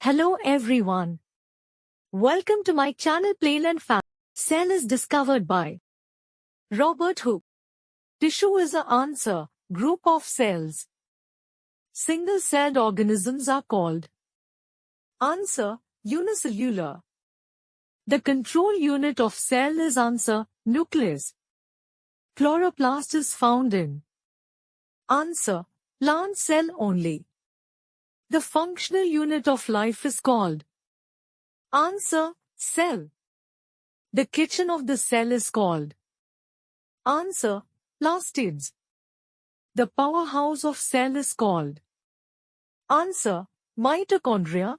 Hello everyone. Welcome to my channel Plain and Fact. Cell is discovered by Robert Hooke. Tissue is a answer, group of cells. Single-celled organisms are called answer, unicellular. The control unit of cell is answer, nucleus. Chloroplast is found in answer, plant cell only. The functional unit of life is called answer, cell. The kitchen of the cell is called answer, plastids. The powerhouse of cell is called answer, mitochondria.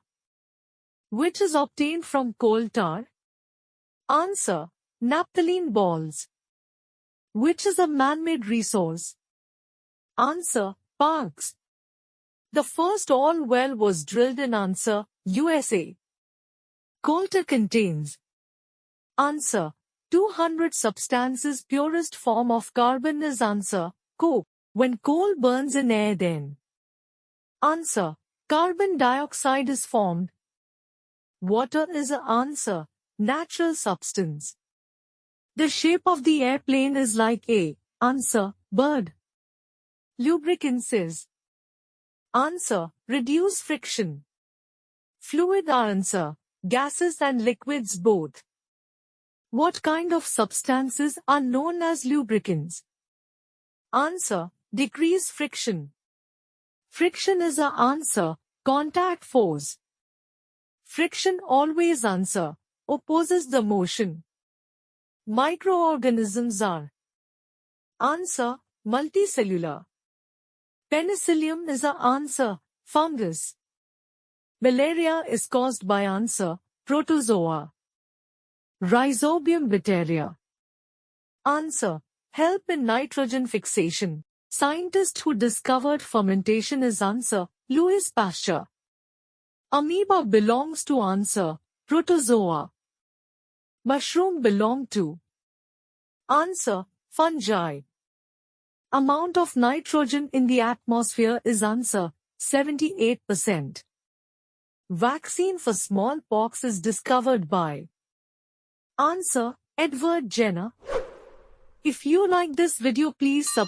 Which is obtained from coal tar? Answer, naphthalene balls. Which is a man-made resource? Answer, parks. The first oil well was drilled in answer, USA. Coal tar contains answer, 200 substances. Purest form of carbon is answer, coke. When coal burns in air, then answer, carbon dioxide is formed. Water is a answer, natural substance. The shape of the airplane is like a answer, bird. Lubricants is answer, reduce friction. Fluid answer, gases and liquids both. What kind of substances are known as lubricants? Answer, decrease friction. Friction is a answer, contact force. Friction always answer, opposes the motion. Microorganisms are answer, multicellular. Penicillium is a answer, fungus. Malaria is caused by answer, protozoa. Rhizobium bacteria. Answer, help in nitrogen fixation. Scientist who discovered fermentation is answer, Louis Pasteur. Amoeba belongs to answer, protozoa. Mushroom belong to answer, fungi. Amount of nitrogen in the atmosphere is answer, 78%. Vaccine for smallpox is discovered by answer, Edward Jenner. If you like this video, please subscribe.